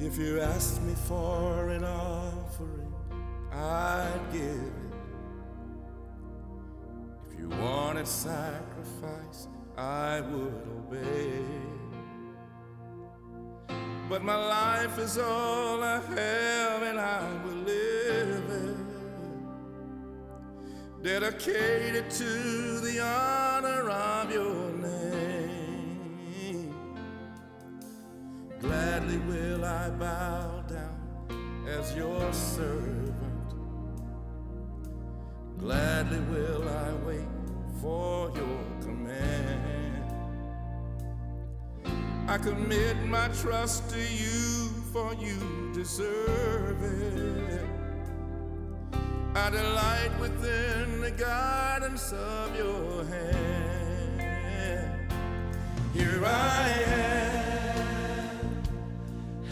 If you asked me for an offering, I'd give it. If you wanted sacrifice, I would obey. But my life is all I have, and I will live it, dedicated to the honor of your name. Gladly will I bow down as your servant. Gladly will I wait for your command. I commit my trust to you, for you deserve it. I delight within the guidance of your hand. Here I am,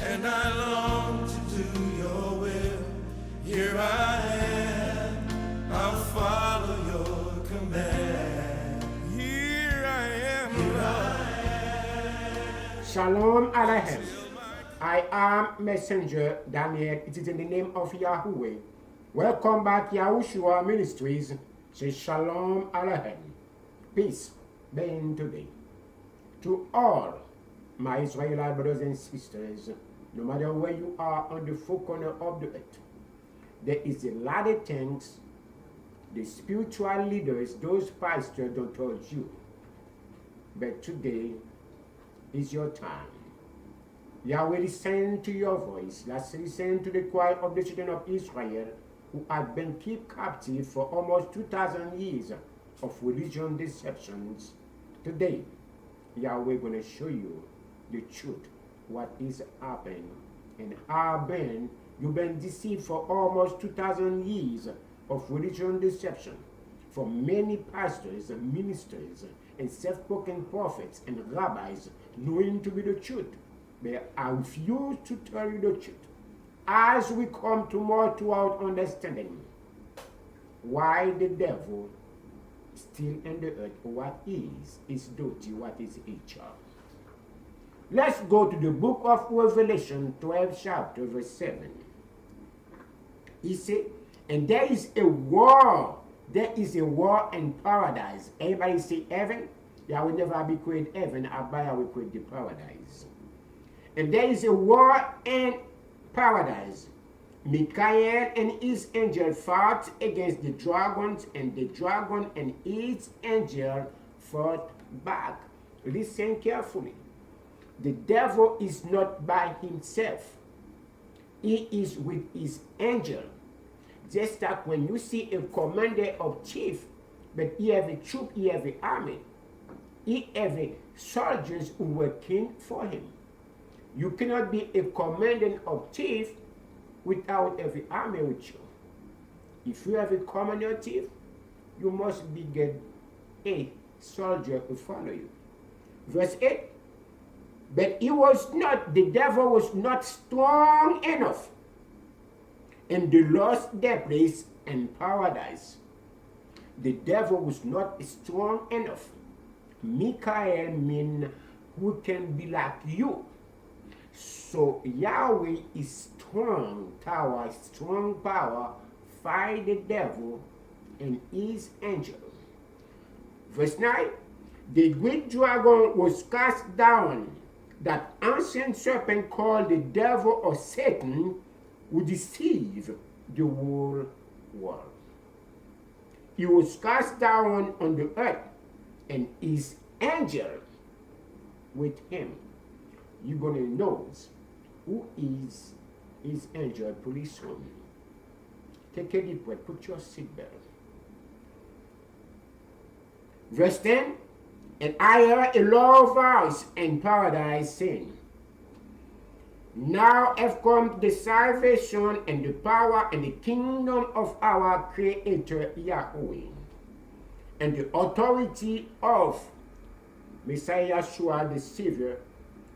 and I long to do your will. Here I am, I'll follow your command. Here I am, Lord. Shalom Aleichem. I am Messenger Daniel. It is in the name of Yahweh. Welcome back, Yahushua Ministries. Say Shalom Aleichem. Peace be in today. To all my Israelite brothers and sisters, no matter where you are on the four corners of the earth, there is a lot of things the spiritual leaders, those pastors, don't tell you. But today is your time. Yahweh listen to your voice. Let's listen to the cry of the children of Israel who have been kept captive for almost 2,000 years of religion deceptions. Today, Yahweh going to show you the truth, what is happening, and how you've been deceived for almost 2,000 years of religion deception. For many pastors and ministers and self-spoken prophets and rabbis knowing to be the truth, they refuse to tell you the truth. As we come to more to our understanding, why the devil still in the earth, what is dirty, what is nature. Let's go to the book of Revelation 12 chapter verse 7. He said, and there is a war in paradise. Everybody say heaven? There will never be created heaven, Abaya will create the paradise. And there is a war in paradise. Michael and his angel fought against the dragons, and the dragon and his angel fought back. Listen carefully. The devil is not by himself. He is with his angel. Just like when you see a commander of chief, but he have a troop, he have an army. He have soldiers who working for him. You cannot be a commander of chief without every army with you. If you have a commander of chief, you must be get a soldier to follow you. Verse 8. But the devil was not strong enough, and they lost their place in paradise. The devil was not strong enough. Michael means who can be like you. So Yahweh is strong tower, strong power, fight the devil and his angel. Verse 9, the great dragon was cast down, that ancient serpent called the devil or Satan, who deceived the whole world. He was cast down on the earth, and his angel with him. You're going to know who is his angel pretty soon. Take a deep breath, put your seatbelt. Verse 10, and I heard a loud voice in paradise saying, now have come the salvation and the power and the kingdom of our Creator Yahweh, and the authority of Messiah Yeshua the Savior,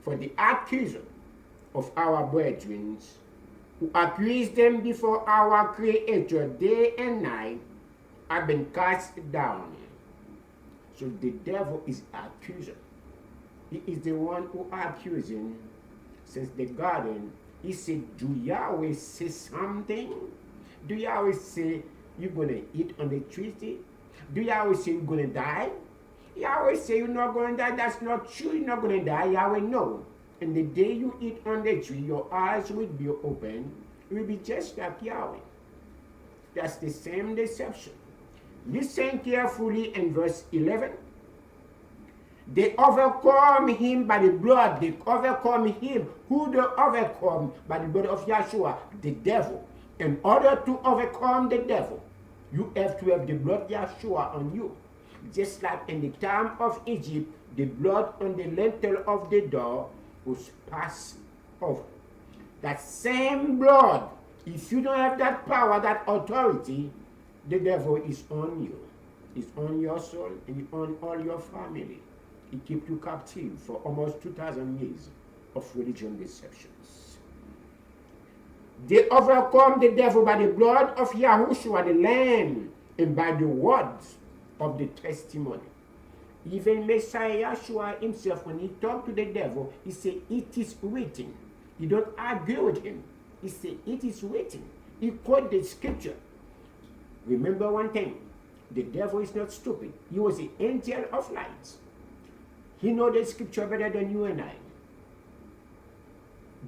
for the accuser of our brethren, who accuse them before our Creator day and night, have been cast down. So the devil is accuser. He is the one who accusing since the garden He said, do Yahweh say something? Do Yahweh say you're going to eat on the tree? Do Yahweh say you're going to die? Yahweh say you're not going to die. That's not true. You're not going to die. Yahweh no. And the day you eat on the tree, your eyes will be open. You will be just like Yahweh. That's the same deception. Listen carefully in verse 11. They overcome him by the blood. They overcome him. Who they overcome? By the blood of Yeshua, the devil. In order to overcome the devil, you have to have the blood of Yeshua on you. Just like in the time of Egypt, the blood on the lintel of the door was passed over. That same blood, if you don't have that power, that authority, the devil is on you. It's on your soul and on all your family. He kept you captive for almost 2,000 years of religion deceptions. They overcome the devil by the blood of Yahushua, the Lamb, and by the words of the testimony. Even Messiah Yeshua himself, when he talked to the devil, he said, it is written. He don't argue with him. He said, it is written. He quoted the scripture. Remember one thing, the devil is not stupid. He was the angel of light. He knows the scripture better than you and I.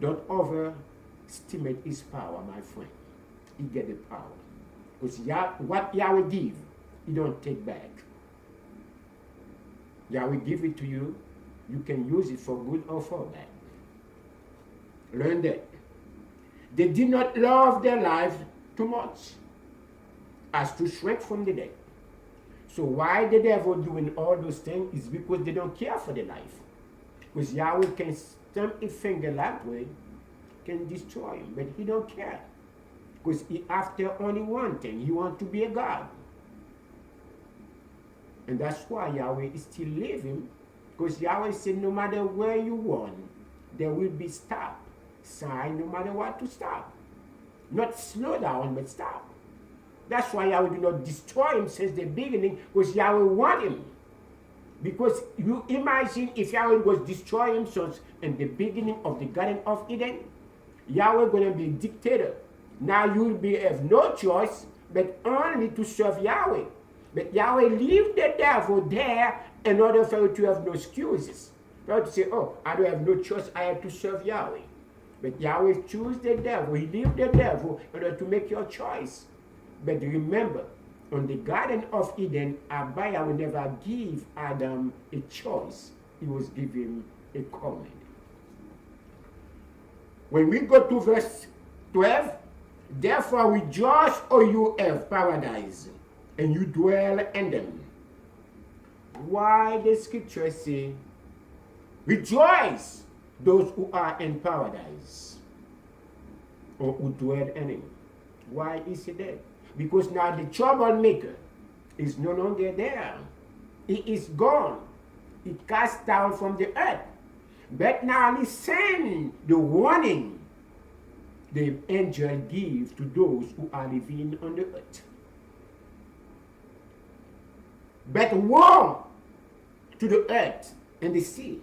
Don't overestimate his power, my friend. He get the power. Because what Yahweh give, he don't take back. Yahweh give it to you, you can use it for good or for bad. Learn that. They did not love their life too much as to shrink from the dead. So why the devil doing all those things is because they don't care for the life. Because Yahweh can stamp a finger that way, can destroy him, but he don't care. Because he after only one thing, he wants to be a God. And that's why Yahweh is still living, because Yahweh said no matter where you want, there will be stop. Sign no matter what to stop. Not slow down, but stop. That's why Yahweh did not destroy him since the beginning, because Yahweh want him. Because you imagine if Yahweh was destroying since in the beginning of the Garden of Eden, Yahweh going to be a dictator. Now you will have no choice but only to serve Yahweh. But Yahweh leave the devil there in order for you to have no excuses. Not to say, oh, I don't have no choice, I have to serve Yahweh. But Yahweh choose the devil. He leave the devil in order to make your choice. But remember, on the Garden of Eden, Abba will never give Adam a choice. He was giving a command. When we go to verse 12, therefore rejoice, O you have paradise, and you dwell in them. Why the scripture say, rejoice those who are in paradise, or who dwell in it. Why is it that? Because now the troublemaker is no longer there. He is gone. He cast down from the earth. But now listen, the warning the angel gives to those who are living on the earth. But woe to the earth and the sea,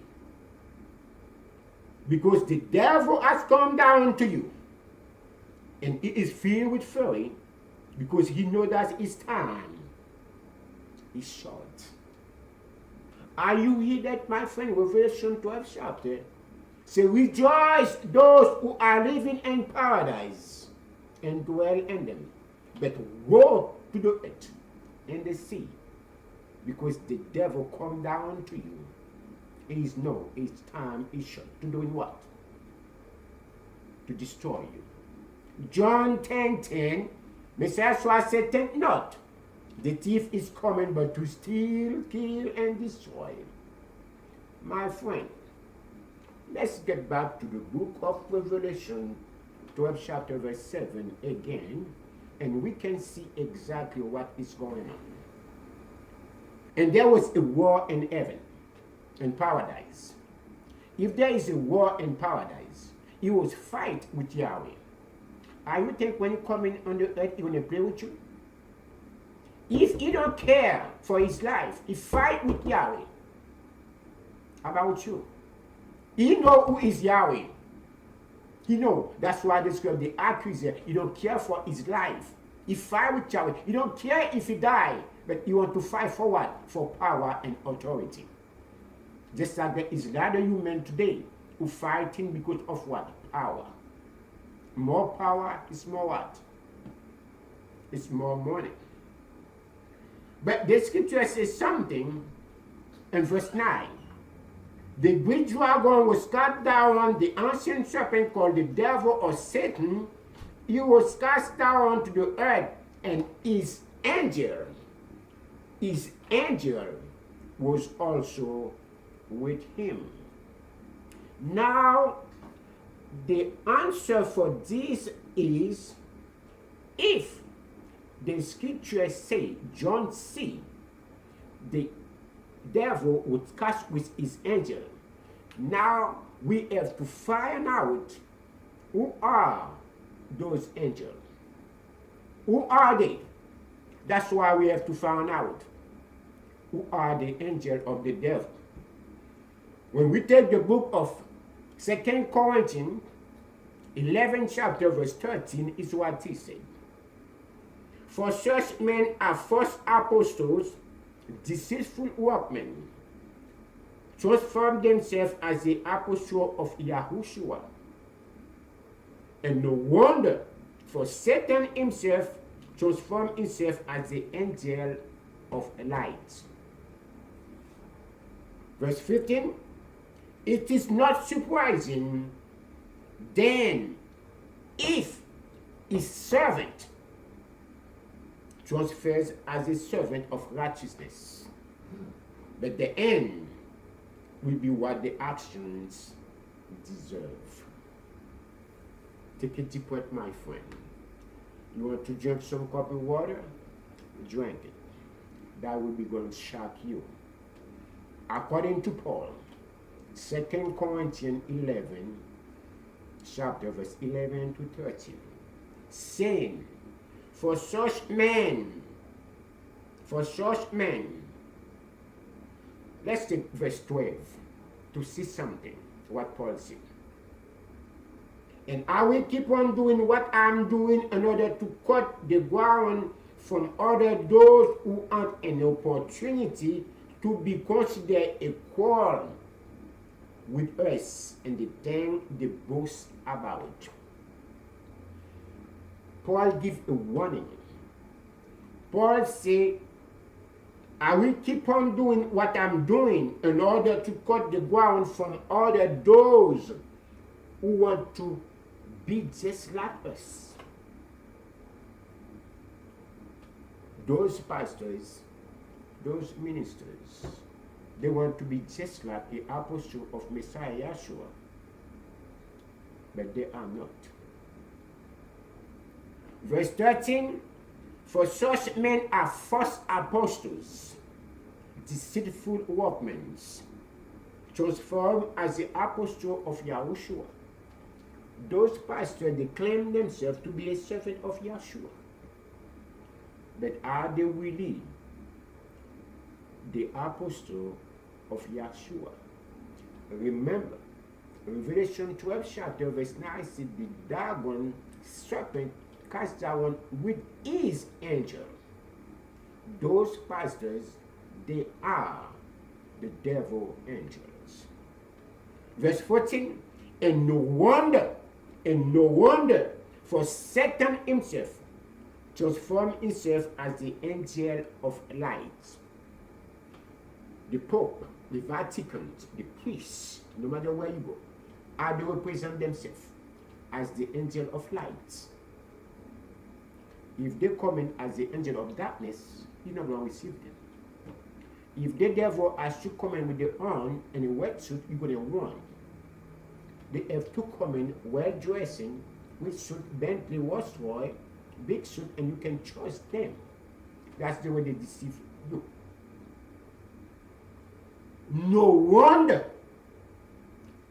because the devil has come down to you, and it is filled with fury, because he knows that his time is short. Are you hear that, my friend? Revelation 12 chapter. Say, rejoice those who are living in paradise and dwell in them. But woe to the earth and the sea, because the devil come down to you. His time is short. To doing what? To destroy you. John 10:10, Messiah said, think not. The thief is coming but to steal, kill, and destroy. My friend, let's get back to the book of Revelation, 12 chapter verse 7 again, and we can see exactly what is going on. And there was a war in heaven, in paradise. If there is a war in paradise, it was fight with Yahweh. I would think when you come in on the earth, he will play with you. If he don't care for his life, he fight with Yahweh. How about you? He know who is Yahweh. He know. That's why they describe the accuser. He don't care for his life. He fight with Yahweh. He don't care if he die, but he want to fight for what? For power and authority. Just like there is other human today who fighting because of what? Power. More power is more what? It's more money. But the scripture says something in verse 9. The great dragon was cut down, the ancient serpent called the devil or Satan. He was cast down to the earth, and his angel was also with him. Now, the answer for this is, if the scriptures say, John see, the devil was cast with his angel. Now we have to find out who are those angels. Who are they? That's why we have to find out who are the angels of the devil. When we take the book of 2 Corinthians 11 chapter verse 13 is what he said. For such men are false apostles, deceitful workmen, transform themselves as the apostle of Yahushua. And no wonder, for Satan himself transformed himself as the angel of light. Verse 15, it is not surprising then if his servant transfers as a servant of righteousness, but the end will be what the actions deserve. Take a deep breath, my friend. You want to drink some cup of water? Drink it. That will be going to shock you. According to Paul, 2 Corinthians 11, chapter verse 11 to 13, saying, for such men, let's take verse 12 to see something, what Paul said. And I will keep on doing what I'm doing in order to cut the ground from other those who have an opportunity to be considered equal with us in the thing they boast about. Paul gives a warning. Paul says, I will keep on doing what I'm doing in order to cut the ground from other those who want to be just like us. Those pastors, those ministers, they want to be just like the apostle of Messiah Yeshua, but they are not. Verse 13, for such men are false apostles, deceitful workmen, transformed as the apostle of Yahushua. Those pastors, they claim themselves to be a servant of Yeshua. But are they really the apostle of Yeshua? Remember, Revelation 12 chapter verse 9 said the dragon, serpent, cast down with his angel. Those pastors, they are the devil angels. Verse 14, and no wonder, for Satan himself transformed himself as the angel of light. The Pope, the Vatican, the priests, no matter where you go, they represent themselves as the angel of light. If they come in as the angel of darkness, you're not going to receive them. If the devil has to come in with the horn and a wetsuit, you're going to run. They have to come in well dressing with suit, Bentley, Rolls-Royce, big suit, and you can trust them. That's the way they deceive you. No wonder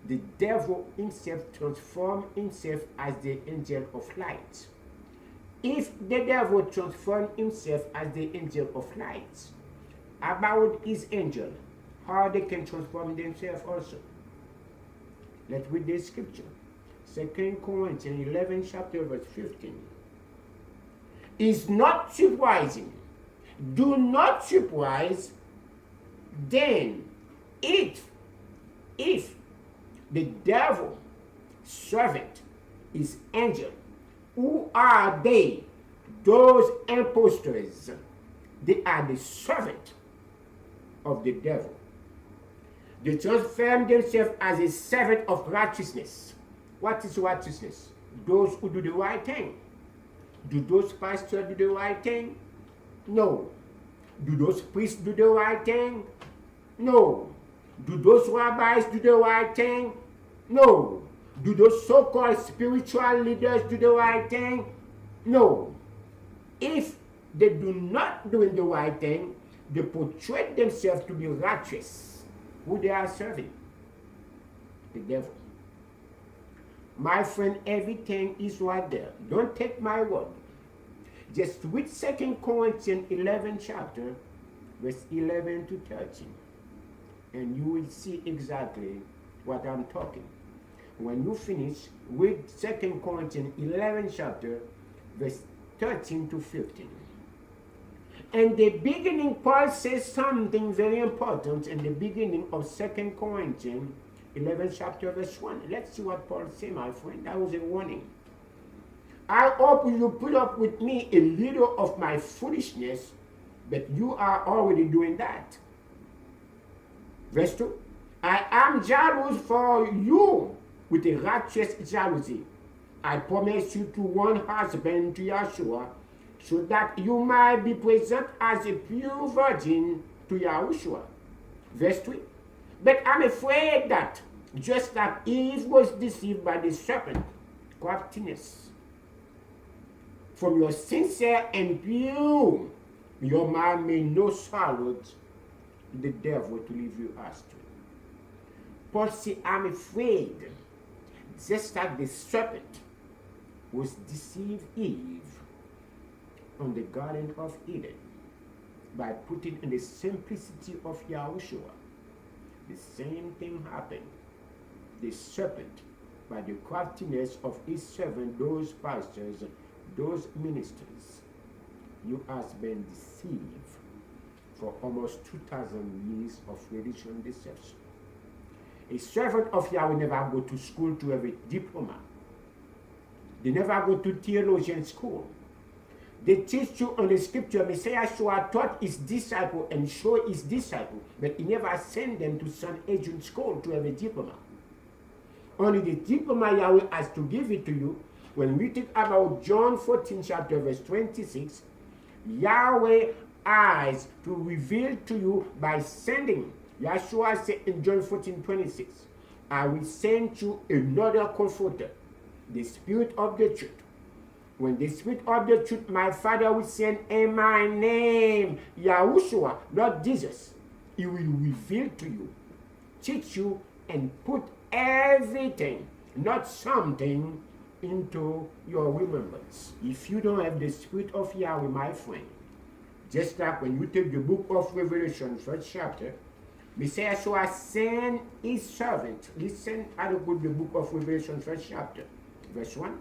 the devil himself transformed himself as the angel of light. If the devil transformed himself as the angel of light, about his angel, how they can transform themselves also? Let's read the scripture. 2 Corinthians 11 chapter verse 15. Is not surprising. Do not surprise then if the devil servant is angel, who are they? Those impostors. They are the servant of the devil. They transform themselves as a servant of righteousness. What is righteousness? Those who do the right thing. Do those pastors do the right thing? No. Do those priests do the right thing? No. Do those rabbis do the right thing? No. Do those so-called spiritual leaders do the right thing? No. If they do not do the right thing, they portray themselves to be righteous. Who they are serving? The devil. My friend, everything is right there. Don't take my word. Just read 2 Corinthians 11 chapter, verse 11 to 13. And you will see exactly what I'm talking. When you finish, read 2 Corinthians 11 chapter, verse 13 to 15. And the beginning, Paul says something very important in the beginning of 2 Corinthians 11 chapter verse 1. Let's see what Paul said, my friend. That was a warning. I hope you put up with me a little of my foolishness, but you are already doing that. Verse 2. I am jealous for you with a righteous jealousy. I promise you to one husband, to Yahshua, so that you might be present as a pure virgin to Yahushua. Verse 3. But I'm afraid that, just like Eve was deceived by the serpent, craftiness, from your sincere and pure, your mind may not swallow the devil to leave you astray. Paul said, I'm afraid, just like the serpent was deceived Eve on the Garden of Eden by putting in the simplicity of Yahushua. The same thing happened. The serpent, by the craftiness of his servant, those pastors, those ministers, you have been deceived for almost 2,000 years of religion deception. A servant of Yahweh never go to school to have a diploma. They never go to theologian school. They teach you on the scripture. Messiah Yahshua taught his disciple and showed his disciple, but he never sent them to some agent school to have a diploma. Only the diploma Yahweh has to give it to you. When we think about John 14 chapter verse 26, Yahweh has to reveal to you by sending. Yahshua said in John 14:26, I will send you another comforter, the Spirit of the truth. When the Spirit of the truth, my Father will send in my name, Yahushua, not Jesus. He will reveal to you, teach you, and put everything, not something, into your remembrance. If you don't have the Spirit of Yahweh, my friend, just like when you take the book of Revelation, first chapter, Messiah Yahshua sent his servant. Listen how to put the book of Revelation, first chapter, verse 1.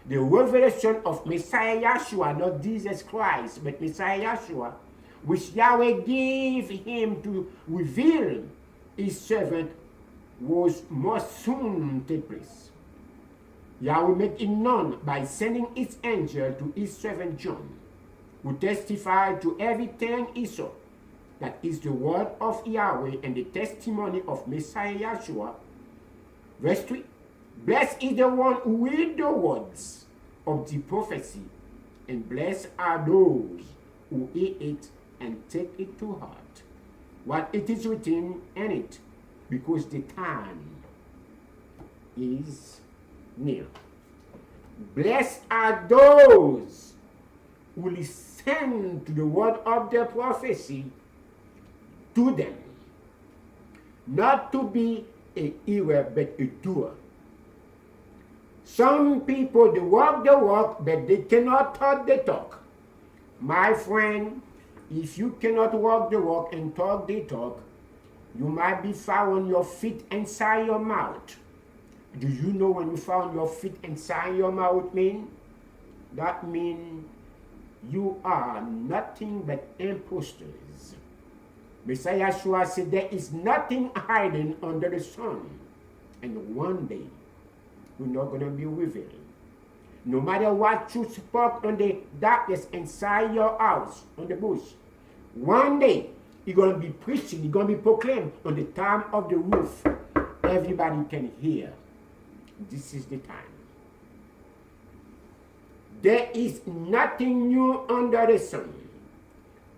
The revelation of Messiah Yahshua, not Jesus Christ, but Messiah Yahshua, which Yahweh gave him to reveal his servant, was must soon take place. Yahweh made it known by sending his angel to his servant John, who testified to everything he saw. That is the word of Yahweh and the testimony of Messiah Yahshua. Verse 3. Blessed is the one who read the words of the prophecy, and blessed are those who hear it and take it to heart, what it is written in it, because the time is near. Blessed are those who listen to the word of the prophecy, to them, not to be a hearer but a doer. Some people, they walk the walk, but they cannot talk the talk. My friend, if you cannot walk the walk and talk the talk, you might be found your feet inside your mouth. Do you know when you found your feet inside your mouth mean? That means you are nothing but impostors. Messiah Yeshua said there is nothing hiding under the sun. And one day, we're not going to be revealed. No matter what you spoke on the darkness inside your house, on the bush, one day, you're going to be preaching, you're going to be proclaimed on the top of the roof. Everybody can hear. This is the time. There is nothing new under the sun.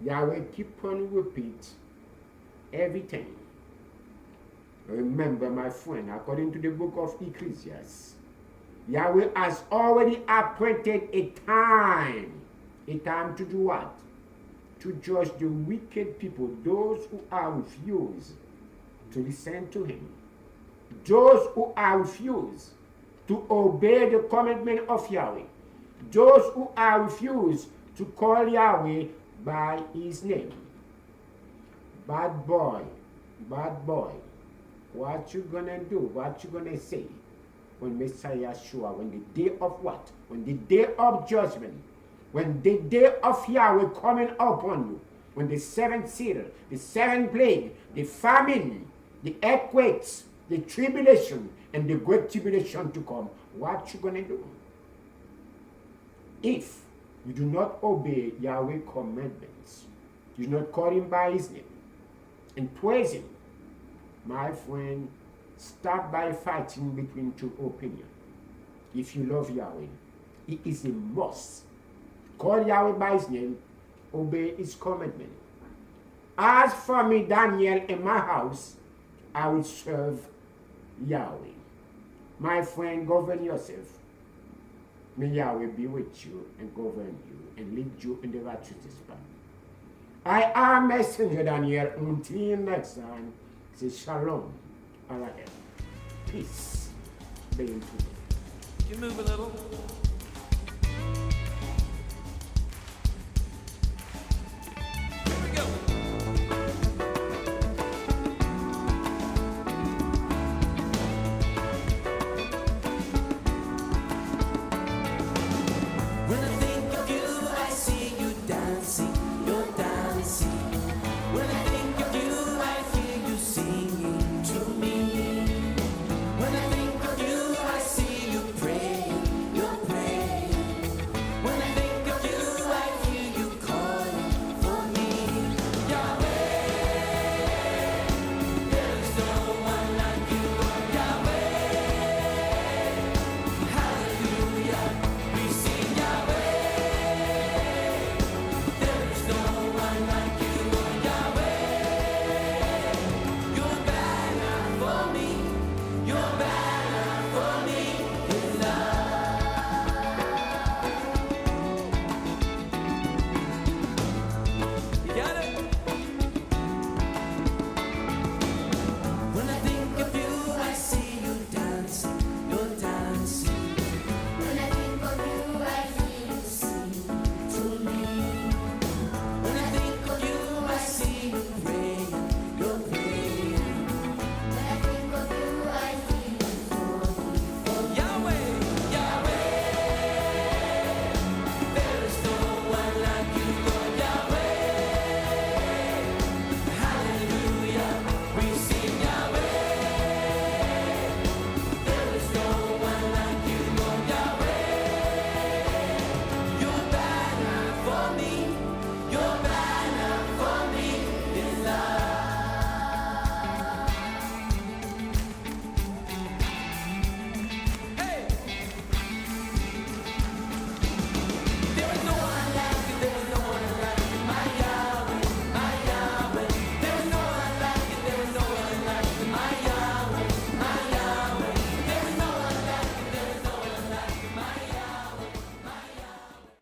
Yahweh keep on repeat everything. Remember, my friend, according to the book of Ecclesiastes, Yahweh has already appointed a time. A time to do what? To judge the wicked people, those who are refused to listen to him. Those who are refused to obey the commandment of Yahweh. Those who are refused to call Yahweh by his name. Bad boy, what you gonna do? What you gonna say when Messiah Yeshua, when the day of what? When the day of judgment, when the day of Yahweh coming upon you, when the seventh seal, the seventh plague, the famine, the earthquakes, the tribulation, and the great tribulation to come, what you gonna do? If you do not obey Yahweh's commandments, you do not call him by his name and praise him, my friend, stop by fighting between two opinions. If you love Yahweh, it is a must. Call Yahweh by his name, obey his commandment. As for me, Daniel, in my house, I will serve Yahweh. My friend, govern yourself. May Yahweh be with you and govern you and lead you in the righteousness path. I am Messenger Daniel. Until next time, say Shalom Aleichem. Peace be unto you. You move a little.